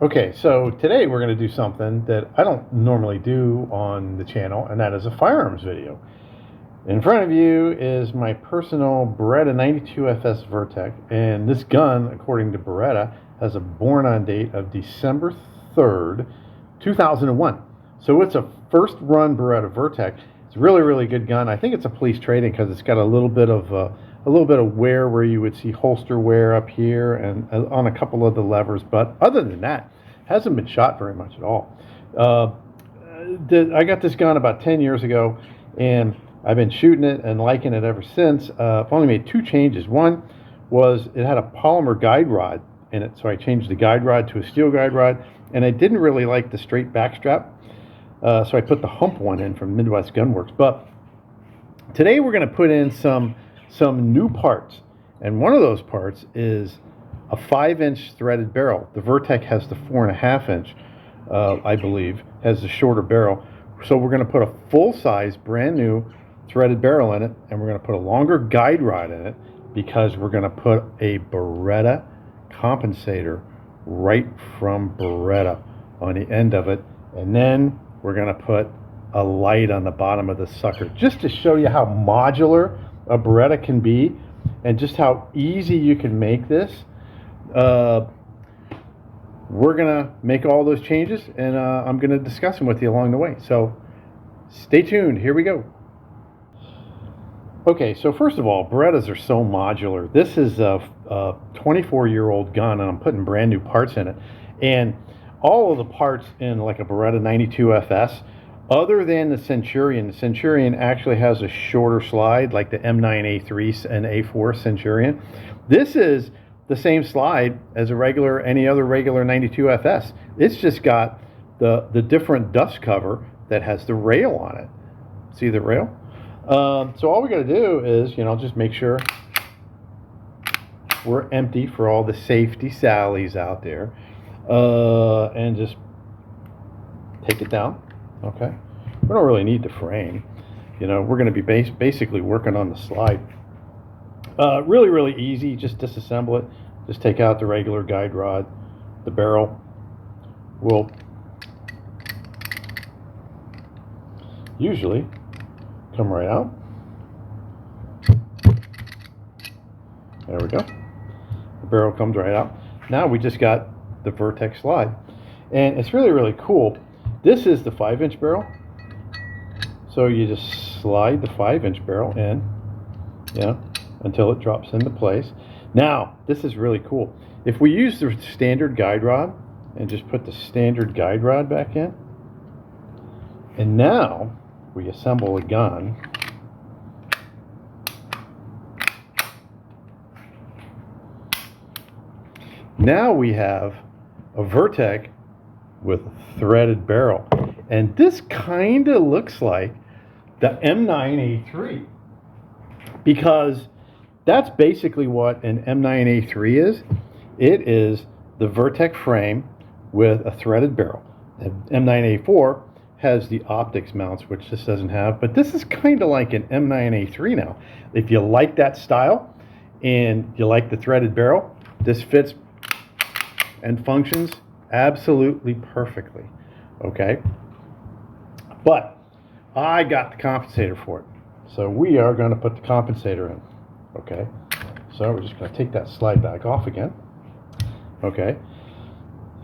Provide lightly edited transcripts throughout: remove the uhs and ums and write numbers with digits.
Okay, so today we're going to do something that I don't normally do on the channel, and that is a firearms video. In front of you is my personal Beretta 92X Vertec, and this gun, according to Beretta, has a born-on date of December 3rd, 2001. So it's a first-run Beretta Vertec. It's a really, really good gun. I think it's a police trade-in because it's got a little bit of wear where you would see holster wear up here and on a couple of the levers, but other than that, hasn't been shot very much at all. I got this gun about 10 years ago, and I've been shooting it and liking it ever since. I've only made two changes. One was it had a polymer guide rod in it, so I changed the guide rod to a steel guide rod, and I didn't really like the straight back strap, so I put the hump one in from Midwest Gunworks. But today we're going to put in some new parts, and one of those parts is a 5-inch threaded barrel. The Vertec has the 4.5-inch, I believe, has the shorter barrel. So we're going to put a full-size, brand new threaded barrel in it, and we're going to put a longer guide rod in it because we're going to put a Beretta compensator right from Beretta on the end of it, and then we're going to put a light on the bottom of the sucker just to show you how modular a Beretta can be and just how easy you can make this. We're gonna make all those changes, and I'm gonna discuss them with you along the way, so stay tuned. Here we go. Okay, so first of all, Berettas are so modular. This is a 24-year-old gun, and I'm putting brand new parts in it, and all of the parts in like a Beretta 92X, other than the Centurion actually has a shorter slide like the M9A3 and A4 Centurion. This is the same slide as any other regular 92X. It's just got the different dust cover that has the rail on it. See the rail? So all we got to do is, just make sure we're empty for all the safety sallies out there, and just take it down. Okay, we don't really need the frame. We're going to be basically working on the slide. Really, really easy. Just disassemble it. Just take out the regular guide rod. The barrel will usually come right out. There we go. The barrel comes right out. Now we just got the Vertec slide. And it's really, really cool. This is the 5-inch barrel. So you just slide the 5-inch barrel in, until it drops into place. Now, this is really cool. If we use the standard guide rod and just put the standard guide rod back in, and now we assemble a gun. Now we have a Vertec with a threaded barrel. And this kind of looks like the M9A3, because that's basically what an M9A3 is. It is the Vertec frame with a threaded barrel. The M9A4 has the optics mounts, which this doesn't have, but this is kind of like an M9A3 now. If you like that style and you like the threaded barrel, this fits and functions absolutely perfectly. Okay, but I got the compensator for it, so we are going to put the compensator in. Okay, so we're just going to take that slide back off again. Okay,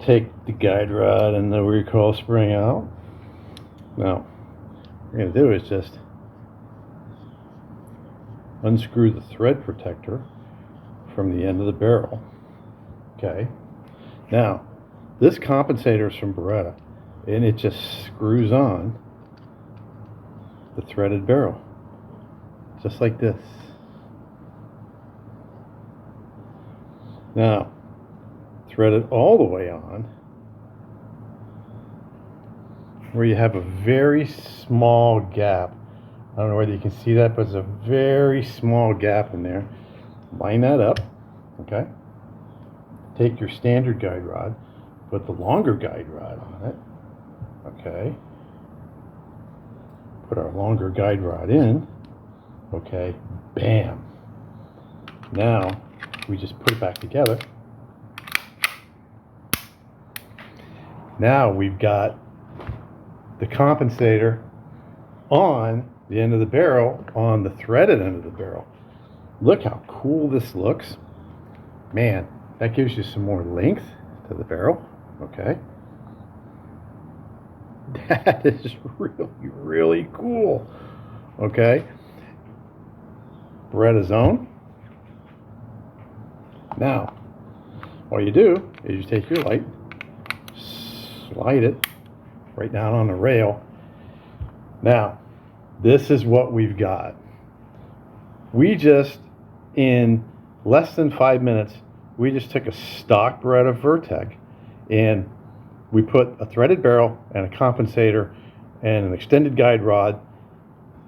take the guide rod and the recoil spring out. Now, what we're going to do is just unscrew the thread protector from the end of the barrel. Okay, now this compensator is from Beretta, and it just screws on the threaded barrel, just like this. Now, thread it all the way on, where you have a very small gap. I don't know whether you can see that, but there's a very small gap in there. Line that up, okay? Take your standard guide rod, put the longer guide rod on it, okay? Put our longer guide rod in, okay? Bam! Now, we just put it back together. Now we've got the compensator on the end of the barrel, on the threaded end of the barrel. Look how cool this looks. Man, that gives you some more length to the barrel. Okay. That is really, really cool. Okay. Beretta zone. Now, all you do is you take your light, slide it right down on the rail. Now, this is what we've got. We just, in less than 5 minutes, we just took a stock Beretta Vertec and we put a threaded barrel and a compensator and an extended guide rod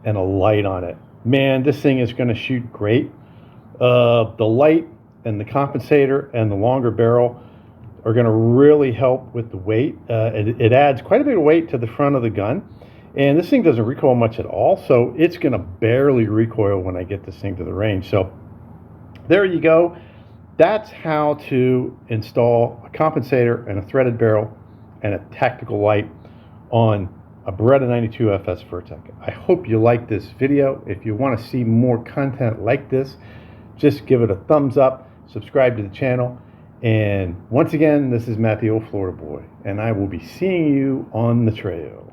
and a light on it. Man, this thing is going to shoot great. The light and the compensator and the longer barrel are going to really help with the weight. It adds quite a bit of weight to the front of the gun. And this thing doesn't recoil much at all, so it's going to barely recoil when I get this thing to the range. So there you go. That's how to install a compensator and a threaded barrel and a tactical light on a Beretta 92FS Vertec. I hope you like this video. If you want to see more content like this, just give it a thumbs up, subscribe to the channel. And once again, this is Matt the Old Florida Boy, and I will be seeing you on the trail.